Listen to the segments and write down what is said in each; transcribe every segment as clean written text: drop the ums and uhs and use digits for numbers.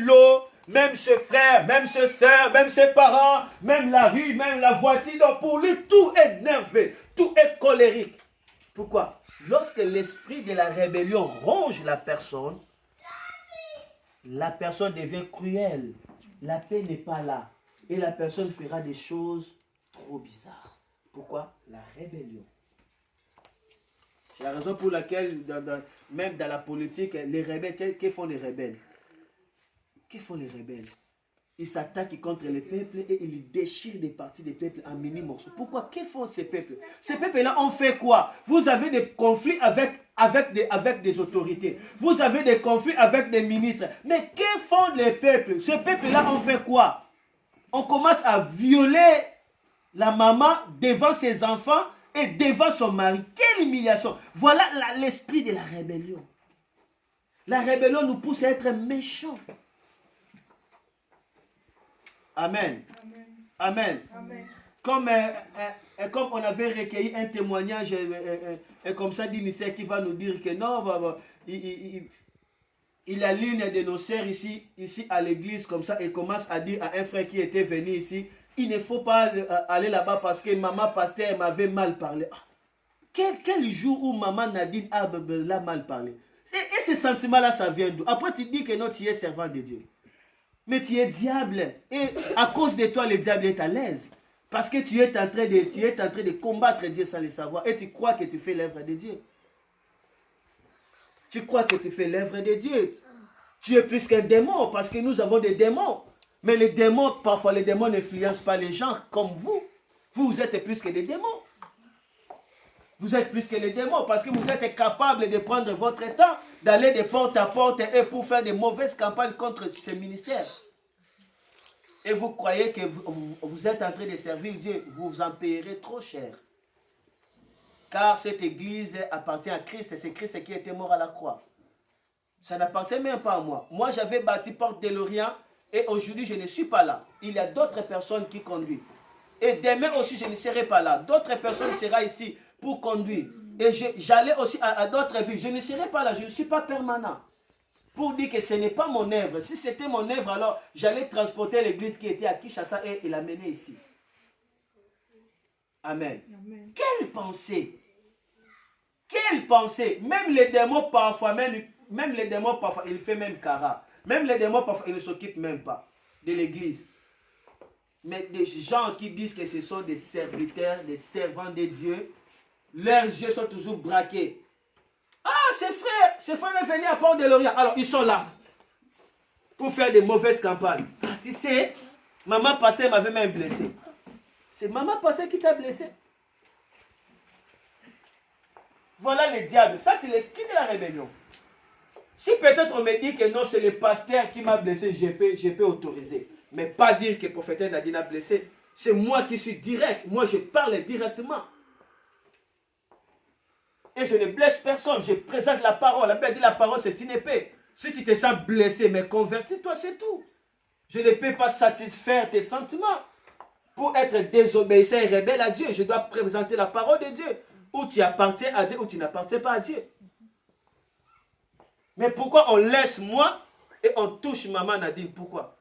l'eau, même ses frères, même ses sœurs, même ses parents, même la rue, même la voiture. Donc pour lui, tout est nerveux, tout est colérique. Pourquoi? Lorsque l'esprit de la rébellion ronge la personne devient cruelle. La paix n'est pas là. Et la personne fera des choses trop bizarres. Pourquoi? La rébellion. C'est la raison pour laquelle, même dans la politique, les rebelles, que font les rebelles? Que font les rebelles? Ils s'attaquent contre les peuples et ils déchirent des parties des peuples en mini-morceaux. Pourquoi? Que font ces peuples? Ces peuples-là ont fait quoi? Vous avez des conflits avec des autorités. Vous avez des conflits avec des ministres. Mais que font les peuples? Ces peuples-là ont fait quoi? On commence à violer la maman devant ses enfants et devant son mari. Quelle humiliation! Voilà l'esprit de la rébellion. La rébellion nous pousse à être méchants. Amen. Amen. Amen. Comme on avait recueilli un témoignage comme ça d'initié qui va nous dire que non, il a l'une de nos sœurs ici à l'église comme ça et commence à dire à un frère qui était venu ici, il ne faut pas aller là-bas parce que maman pasteur m'avait mal parlé. Quel jour où maman Nadine l'a mal parlé? Et ce sentiment-là, ça vient d'où? Après tu dis que non, tu es servant de Dieu. Mais tu es diable. Et à cause de toi, le diable est à l'aise. Parce que tu es en train de combattre Dieu sans le savoir. Et tu crois que tu fais l'œuvre de Dieu. Tu crois que tu fais l'œuvre de Dieu. Tu es plus qu'un démon. Parce que nous avons des démons. Mais les démons, parfois les démons n'influencent pas les gens comme vous. Vous êtes plus que des démons. Vous êtes plus que les démons. Parce que vous êtes capable de prendre votre temps, d'aller de porte à porte et pour faire de mauvaises campagnes contre ces ministères. Et vous croyez que vous êtes en train de servir Dieu, vous en payerez trop cher. Car cette église appartient à Christ, et c'est Christ qui était mort à la croix. Ça n'appartient même pas à moi. Moi, j'avais bâti Porte de l'Orient, et aujourd'hui, je ne suis pas là. Il y a d'autres personnes qui conduisent. Et demain aussi, je ne serai pas là. D'autres personnes seront ici pour conduire. Et j'allais aussi à d'autres villes. Je ne serai pas là, je ne suis pas permanent. Pour dire que ce n'est pas mon œuvre. Si c'était mon œuvre, alors j'allais transporter l'église qui était à Kinshasa et l'amener ici. Amen. Amen. Quelle pensée! Quelle pensée! Même les démons parfois, même les démons parfois, ils font même cara. Même les démons parfois, ils ne s'occupent même pas de l'église. Mais des gens qui disent que ce sont des serviteurs, des servants de Dieu, leurs yeux sont toujours braqués. Ah, ces frères sont venus à Porte de l'Orient. Alors, ils sont là pour faire des mauvaises campagnes. Ah, tu sais, maman passée m'avait même blessé. C'est maman passée qui t'a blessé. Voilà le diable. Ça, c'est l'esprit de la rébellion. Si peut-être on me dit que non, c'est le pasteur qui m'a blessé, je peux autoriser. Mais pas dire que le prophète Nadine a blessé. C'est moi qui suis direct. Moi, je parle directement. Et je ne blesse personne. Je présente la parole. La Bible dit la parole, c'est une épée. Si tu te sens blessé, mais convertis-toi, c'est tout. Je ne peux pas satisfaire tes sentiments. Pour être désobéissant et rebelle à Dieu, je dois présenter la parole de Dieu. Ou tu appartiens à Dieu, ou tu n'appartiens pas à Dieu. Mais pourquoi on laisse moi et on touche maman Nadine? Pourquoi?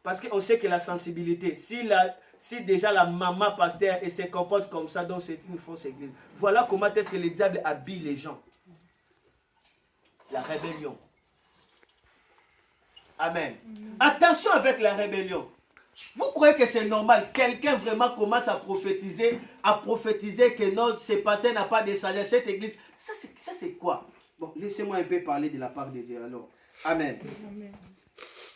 Parce qu'on sait que la sensibilité, si déjà la maman pasteur et se comporte comme ça, donc c'est une fausse église. Voilà comment est-ce que le diable habille les gens. La rébellion. Amen. Attention avec la rébellion. Vous croyez que c'est normal? Quelqu'un vraiment commence à prophétiser que non, ce pasteur n'a pas de salaire, cette église. Ça c'est quoi? Bon, laissez-moi un peu parler de la part de Dieu alors. Amen. Amen.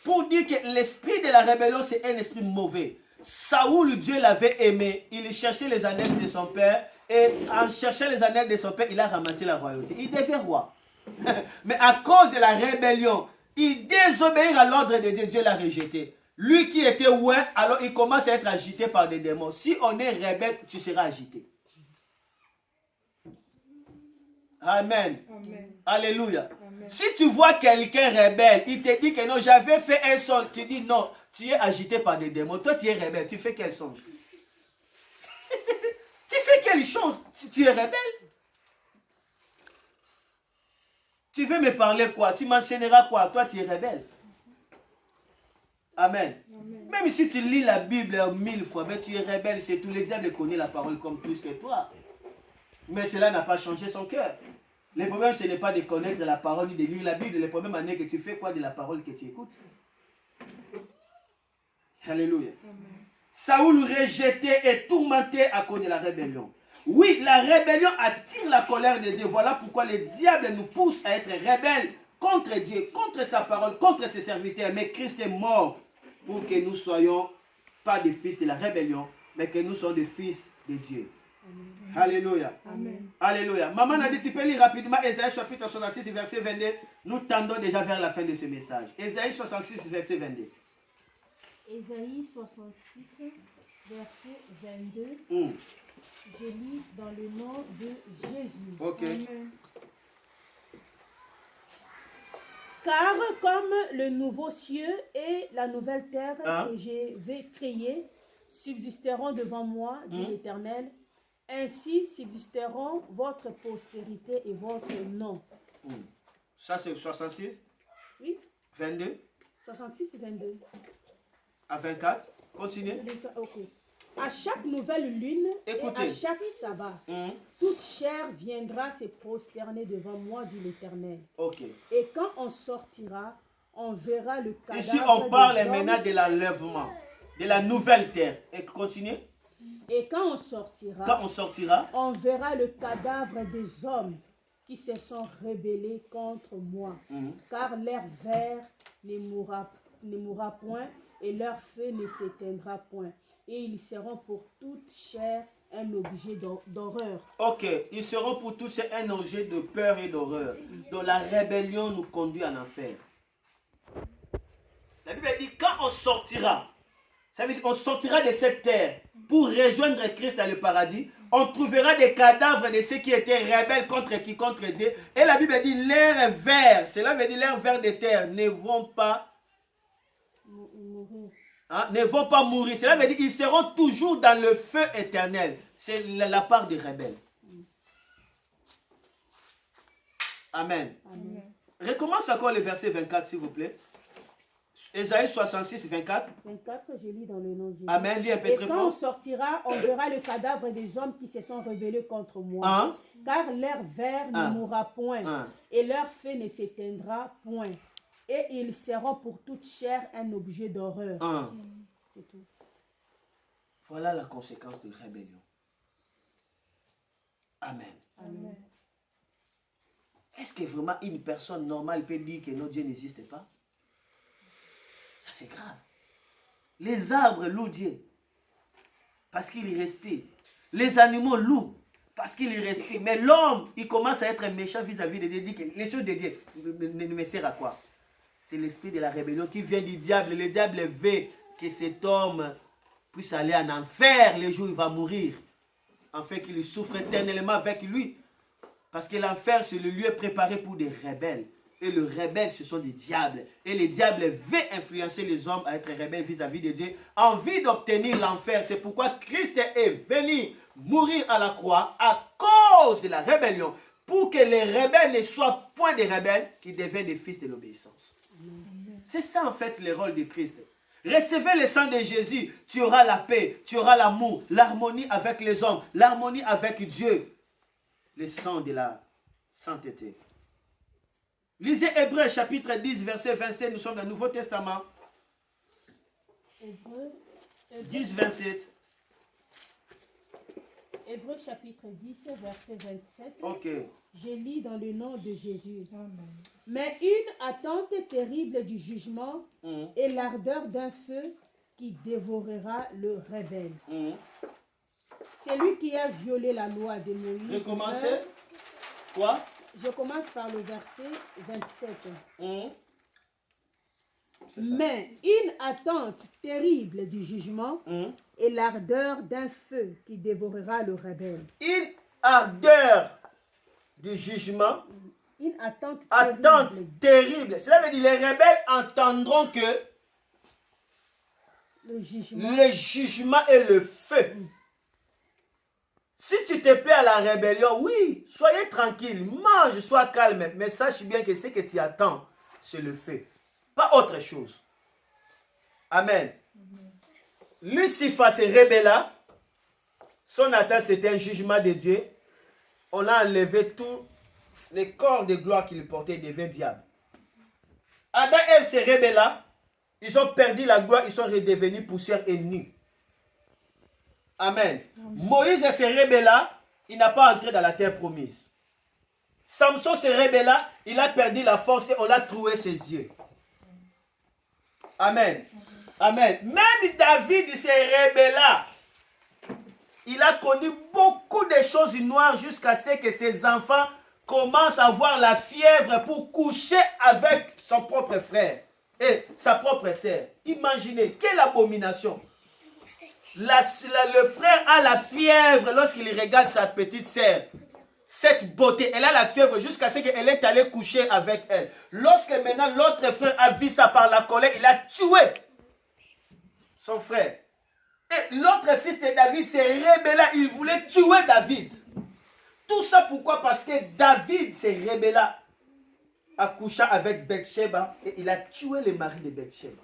Pour dire que l'esprit de la rébellion, c'est un esprit mauvais. Saoul, Dieu l'avait aimé. Il cherchait les annales de son père. Et en cherchant les annales de son père, il a ramassé la royauté. Il devait roi. Mais à cause de la rébellion, il désobéit à l'ordre de Dieu. Dieu l'a rejeté. Lui qui était ouin, alors il commence à être agité par des démons. Si on est rebelle, tu seras agité. Amen. Amen. Alléluia. Amen. Si tu vois quelqu'un rebelle, il te dit que non, j'avais fait un songe. Tu dis non, tu es agité par des démons. Toi, tu es rebelle. Tu fais quel songe? Tu fais quelle chose? Tu es rebelle? Tu veux me parler quoi? Tu m'enchaîneras quoi? Toi, tu es rebelle. Amen. Même si tu lis la Bible 1000 fois, mais tu es rebelle, c'est tout. Le diable connaît la parole comme plus que toi. Mais cela n'a pas changé son cœur. Le problème, ce n'est pas de connaître la parole ni de lire la Bible. Le problème, c'est que tu fais quoi de la parole que tu écoutes. Alléluia. Saoul rejeté et tourmenté à cause de la rébellion. Oui, la rébellion attire la colère de Dieu. Voilà pourquoi le diable nous pousse à être rebelles contre Dieu, contre sa parole, contre ses serviteurs. Mais Christ est mort pour que nous ne soyons pas des fils de la rébellion, mais que nous soyons des fils de Dieu. Amen. Alléluia. Amen. Alléluia. Maman a dit, tu peux lire rapidement Ésaïe chapitre 66, verset 22. Nous tendons déjà vers la fin de ce message. Ésaïe 66, verset 22. Ésaïe 66, verset 22. Je lis dans le nom de Jésus. Ok. Amen. Car comme le nouveau ciel et la nouvelle terre que je vais créer subsisteront devant moi, dit l'Éternel, ainsi subsisteront votre postérité et votre nom. Ça c'est 66? Oui. 22? 66 et 22. À 24? Continuez. Ok. À chaque nouvelle lune Écoutez. Et à chaque sabbat, toute chair viendra se prosterner devant moi, dit l'Éternel. Ok. Et quand on sortira, on verra le cadavre. Ici, on parle maintenant de l'enlèvement, de la nouvelle terre. Et continuez. Et quand on sortira, on verra le cadavre des hommes qui se sont rebellés contre moi. Car leur ver ne mourra point et leur feu ne s'éteindra point. Et ils seront pour toute chair un objet d'horreur. Ok, ils seront pour tous un objet de peur et d'horreur. Donc la rébellion nous conduit en enfer. La Bible dit quand on sortira, ça veut dire qu'on sortira de cette terre pour rejoindre Christ dans le paradis, on trouvera des cadavres de ceux qui étaient rebelles contre qui? Contre Dieu. Et la Bible dit leurs vers, cela veut dire leurs vers de terre ne vont pas mourir. Ne vont pas mourir. Cela veut dire qu'ils seront toujours dans le feu éternel. C'est la part des rebelles. Amen. Amen. Recommence encore le verset 24, s'il vous plaît. Ésaïe 66, 24. 24, je lis dans le nom de Jésus. Amen. Lis un peu très fort. Et quand on sortira, on verra le cadavre des hommes qui se sont rebellés contre moi. Car leur ver ne mourra point. Et leur feu ne s'éteindra point. Et ils seront pour toute chair un objet d'horreur. C'est tout. Voilà la conséquence de rébellion. Amen. Amen. Est-ce que vraiment une personne normale peut dire que notre Dieu n'existe pas? Ça c'est grave. Les arbres louent Dieu parce qu'il respire. Les animaux louent parce qu'il respire. Mais l'homme, il commence à être méchant vis-à-vis de Dieu. Il dit que les choses de Dieu ne me servent à quoi? C'est l'esprit de la rébellion qui vient du diable. Le diable veut que cet homme puisse aller en enfer le jour où il va mourir. Afin qu'il souffre éternellement avec lui. Parce que l'enfer, c'est le lieu préparé pour des rebelles. Et les rebelles, ce sont des diables. Et les diables veulent influencer les hommes à être rebelles vis-à-vis de Dieu. Envie d'obtenir l'enfer. C'est pourquoi Christ est venu mourir à la croix à cause de la rébellion. Pour que les rebelles ne soient point des rebelles qui deviennent des fils de l'obéissance. C'est ça en fait le rôle de Christ. Recevez le sang de Jésus, tu auras la paix, tu auras l'amour, l'harmonie avec les hommes, l'harmonie avec Dieu. Le sang de la sainteté. Lisez Hébreux chapitre 10, verset 27, nous sommes dans le Nouveau Testament. Hébreux 10, 27. Hébreux chapitre 10, verset 27. Ok. Je lis dans le nom de Jésus. Amen. Mais une attente terrible du jugement et l'ardeur d'un feu qui dévorera le rebelle. Celui qui a violé la loi de Moïse. Recommencez. Quoi? Je commence par le verset 27. Mais une attente terrible du jugement et l'ardeur d'un feu qui dévorera le rebelle. Une ardeur du jugement. Une attente terrible. Cela veut dire les rebelles entendront que le jugement est le feu. Si tu te plais à la rébellion, oui, soyez tranquille, mange, sois calme, mais sache bien que ce que tu attends, c'est le feu, pas autre chose. Amen. Lucifer se rébella. Son attaque, c'était un jugement de Dieu. On a enlevé tous les corps de gloire qu'il portait, il devint diable. Adam et Ève se rébella. Ils ont perdu la gloire, ils sont redevenus poussière et nus. Amen. Moïse se rébella, il n'a pas entré dans la terre promise. Samson se rébella, il a perdu la force et on l'a troué ses yeux. Amen. Amen. Même David se rébella. Il a connu beaucoup de choses noires jusqu'à ce que ses enfants commencent à avoir la fièvre pour coucher avec son propre frère et sa propre sœur. Imaginez, quelle abomination. Le frère a la fièvre lorsqu'il regarde sa petite sœur. Cette beauté, elle a la fièvre jusqu'à ce qu'elle est allée coucher avec elle. Lorsque maintenant l'autre frère a vu ça par la colère, il a tué son frère. Et l'autre fils de David s'est rébella, il voulait tuer David. Tout ça pourquoi? Parce que David s'est rébella, accoucha avec Bathsheba et il a tué le mari de Bathsheba.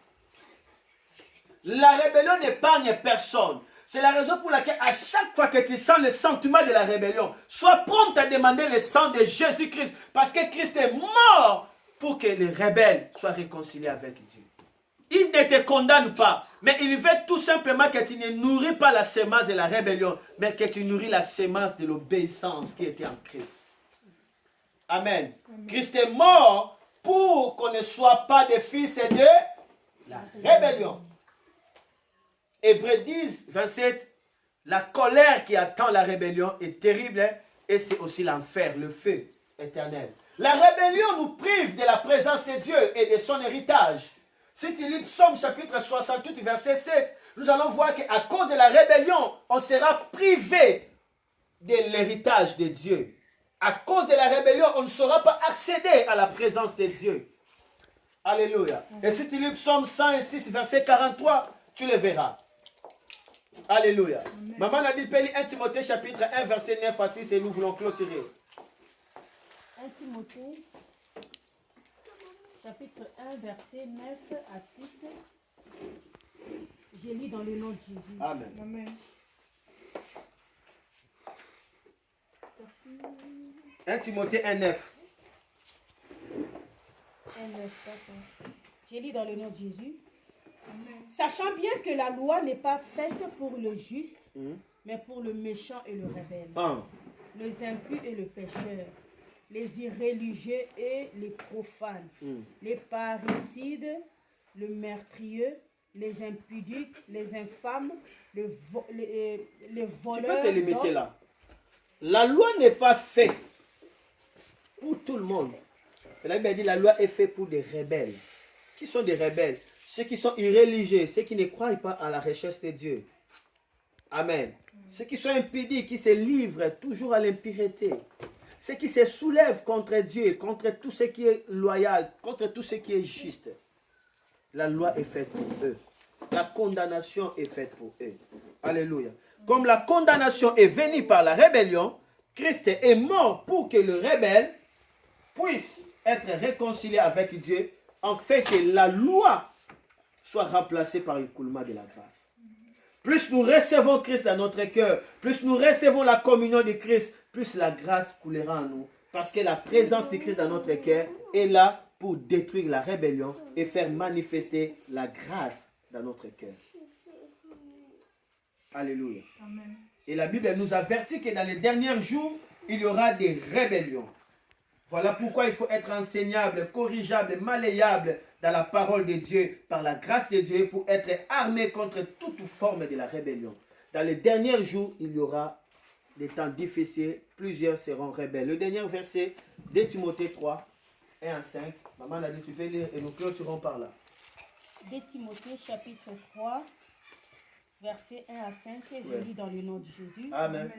La rébellion n'épargne personne. C'est la raison pour laquelle à chaque fois que tu sens le sentiment de la rébellion, sois prompt à demander le sang de Jésus-Christ. Parce que Christ est mort pour que les rebelles soient réconciliés avec Dieu. Il ne te condamne pas, mais il veut tout simplement que tu ne nourris pas la semence de la rébellion, mais que tu nourris la semence de l'obéissance qui était en Christ. Amen. Amen. Christ est mort pour qu'on ne soit pas des fils de la rébellion. Hébreux 10, 27, la colère qui attend la rébellion est terrible et c'est aussi l'enfer, le feu éternel. La rébellion nous prive de la présence de Dieu et de son héritage. Si tu lis Psaume chapitre 68, verset 7, nous allons voir qu'à cause de la rébellion, on sera privé de l'héritage de Dieu. À cause de la rébellion, on ne saura pas accéder à la présence de Dieu. Alléluia. Et si tu lis Psaume 106, verset 43, tu le verras. Alléluia. Amen. Maman a dit, 1 Timothée chapitre 1, verset 9 à 6 et nous voulons clôturer. 1 Timothée chapitre 1, verset 9 à 6. Je lis dans le nom de Jésus. Amen. Amen. 1 Timothée 1, 9. 1, 9, je lis dans le nom de Jésus. Amen. Sachant bien que la loi n'est pas faite pour le juste, mais pour le méchant et le rebelle, les impurs et le pécheur, les irréligieux et les profanes, les parricides, le meurtrieux, les impudiques, les infâmes, les voleurs. Tu peux te limiter là. La loi n'est pas faite pour tout le monde. La Bible dit la loi est faite pour des rebelles. Qui sont des rebelles? Ceux qui sont irréligieux, ceux qui ne croient pas à la recherche de Dieu. Amen. Ceux qui sont impudiques, qui se livrent toujours à l'impureté. Ceux qui se soulèvent contre Dieu, contre tout ce qui est loyal, contre tout ce qui est juste. La loi est faite pour eux. La condamnation est faite pour eux. Alléluia. Comme la condamnation est venue par la rébellion, Christ est mort pour que le rebelle puisse être réconcilié avec Dieu, en fait que la loi soit remplacée par le coulement de la grâce. Plus nous recevons Christ dans notre cœur, plus nous recevons la communion de Christ, plus la grâce coulera en nous. Parce que la présence de Christ dans notre cœur est là pour détruire la rébellion et faire manifester la grâce dans notre cœur. Alléluia. Amen. Et la Bible nous avertit que dans les derniers jours, il y aura des rébellions. Voilà pourquoi il faut être enseignable, corrigeable, malléable dans la parole de Dieu, par la grâce de Dieu, pour être armé contre toute forme de la rébellion. Dans les derniers jours, il y aura des temps difficiles, plusieurs seront rebelles. Le dernier verset de Timothée 3, 1 à 5. Maman a dit, tu peux lire et nous clôturons par là. De Timothée chapitre 3, verset 1 à 5, je lis dans le nom de Jésus. Amen.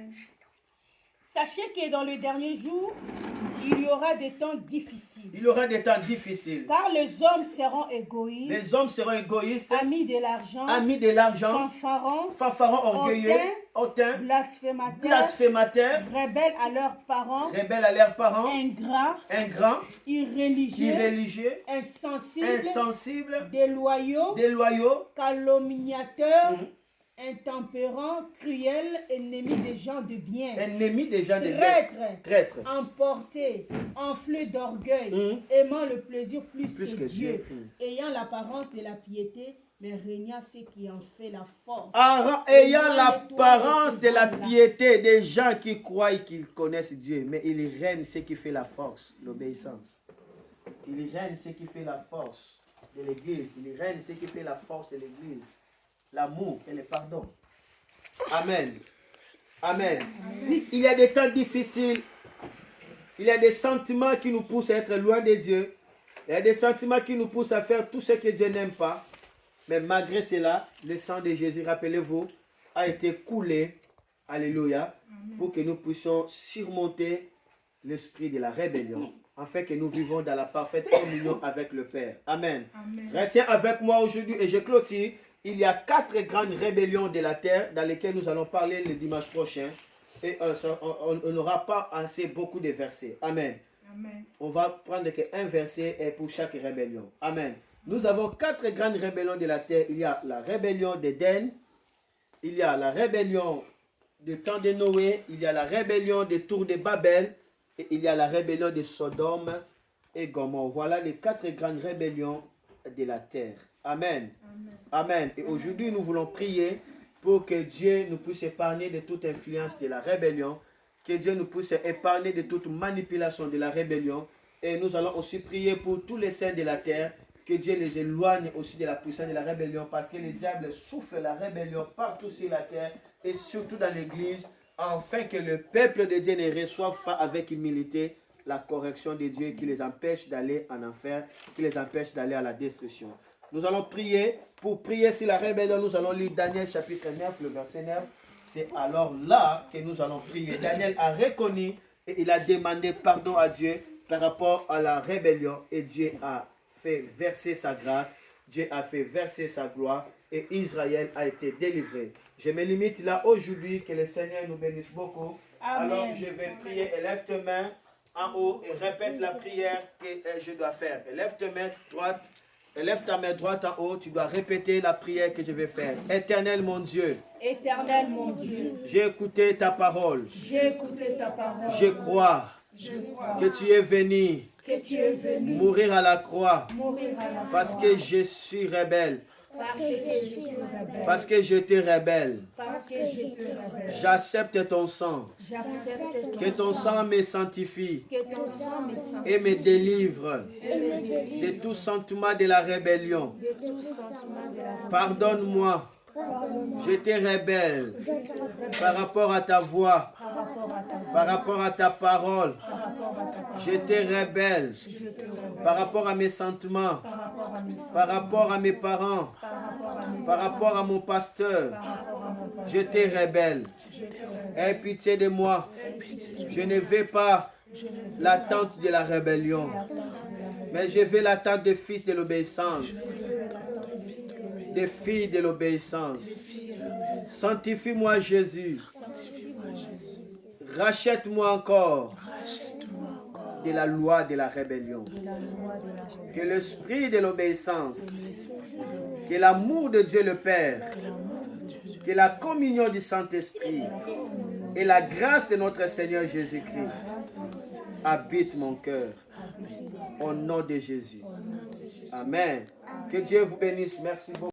Sachez que dans le dernier jour, il y aura des temps difficiles. Il y aura des temps difficiles. Car les hommes seront égoïstes. Les hommes seront égoïstes. Amis de l'argent. Amis de l'argent. Fanfarons, orgueilleux. Hautains. Blasphémateurs. Rebelles à leurs parents. Ingrats. Irréligieux. Insensibles. Déloyaux. Calomniateurs. Intempérants, cruels, ennemis des gens de bien. Traîtres. Emportés, enflés d'orgueil, aimant le plaisir plus que Dieu, ayant l'apparence de la piété, mais régnant ce qui en fait la force. Ayant l'apparence de la piété, des gens qui croient qu'ils connaissent Dieu, mais il règne ce qui fait la force, l'obéissance. Il règne ce qui fait la force de l'Église. Il règne ce qui fait la force de l'Église. L'amour et le pardon. Amen. Amen. Il y a des temps difficiles. Il y a des sentiments qui nous poussent à être loin de Dieu. Il y a des sentiments qui nous poussent à faire tout ce que Dieu n'aime pas. Mais malgré cela, le sang de Jésus, rappelez-vous, a été coulé. Alléluia. Pour que nous puissions surmonter l'esprit de la rébellion. Afin que nous vivons dans la parfaite communion avec le Père. Amen. Retiens avec moi aujourd'hui et je clôture. Il y a 4 grandes rébellions de la terre dans lesquelles nous allons parler le dimanche prochain. Et on n'aura pas assez beaucoup de versets. Amen. On va prendre qu'un verset pour chaque rébellion. Amen. Nous avons 4 grandes rébellions de la terre. Il y a la rébellion d'Éden. Il y a la rébellion du temps de Noé. Il y a la rébellion des tours de Babel. Et il y a la rébellion de Sodome et Gomorrhe. Voilà les 4 grandes rébellions de la terre. Amen. Amen. Et aujourd'hui, nous voulons prier pour que Dieu nous puisse épargner de toute influence de la rébellion, que Dieu nous puisse épargner de toute manipulation de la rébellion. Et nous allons aussi prier pour tous les saints de la terre, que Dieu les éloigne aussi de la puissance de la rébellion, parce que le diable souffle la rébellion partout sur la terre et surtout dans l'église, afin que le peuple de Dieu ne reçoive pas avec humilité la correction de Dieu qui les empêche d'aller en enfer, qui les empêche d'aller à la destruction. Nous allons prier. Pour prier sur la rébellion, nous allons lire Daniel chapitre 9, le verset 9. C'est alors là que nous allons prier. Daniel a reconnu et il a demandé pardon à Dieu par rapport à la rébellion. Et Dieu a fait verser sa grâce. Dieu a fait verser sa gloire. Et Israël a été délivré. Je me limite là aujourd'hui. Que le Seigneur nous bénisse beaucoup. Amen. Alors je vais prier. Élève tes mains en haut et répète la prière que je dois faire. Élève tes mains droite. Élève ta main droite en haut, tu dois répéter la prière que je vais faire. Éternel mon Dieu. Éternel mon Dieu. J'ai écouté ta parole. Je crois que tu es venu mourir à la croix parce que je suis rebelle. Parce que j'étais rebelle. J'accepte ton sang. Que ton sang me sanctifie et me délivre de tout sentiment de la rébellion. Pardonne-moi. J'étais rebelle par rapport à ta voix, par rapport à ta parole. J'étais rebelle par rapport à mes sentiments, par rapport à mes parents, par rapport à mon pasteur. J'étais rebelle. Aie pitié de moi. Je ne veux pas l'attente de la rébellion, mais je veux l'attente des fils de l'obéissance. Des filles de l'obéissance. Sanctifie-moi Jésus. Rachète-moi encore de la loi de la rébellion. Que l'esprit de l'obéissance, que l'amour de Dieu le Père, que la communion du Saint-Esprit et la grâce de notre Seigneur Jésus-Christ habitent mon cœur. Au nom de Jésus. Amen. Que Dieu vous bénisse. Merci beaucoup.